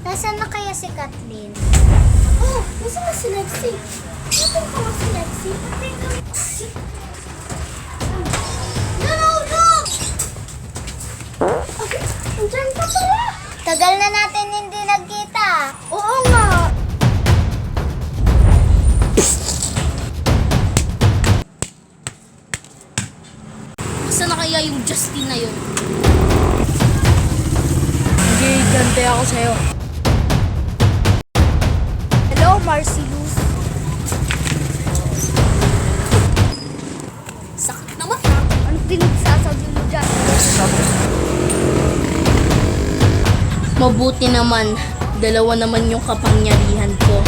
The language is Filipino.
Nasaan na kaya si Kathleen? Oh, nasaan na si Lexi? Nasaan ka si Lexi? No! Okay, andyan ka pala! Tagal na natin hindi nagkita. Oo nga! Saan na kaya yung Justin na yun? Sige, gante ako sa'yo. Hello, Marcelo. Sakit naman. Ano pinagsasabi mo dyan? Mabuti naman, dalawa naman yung kapangyarihan ko.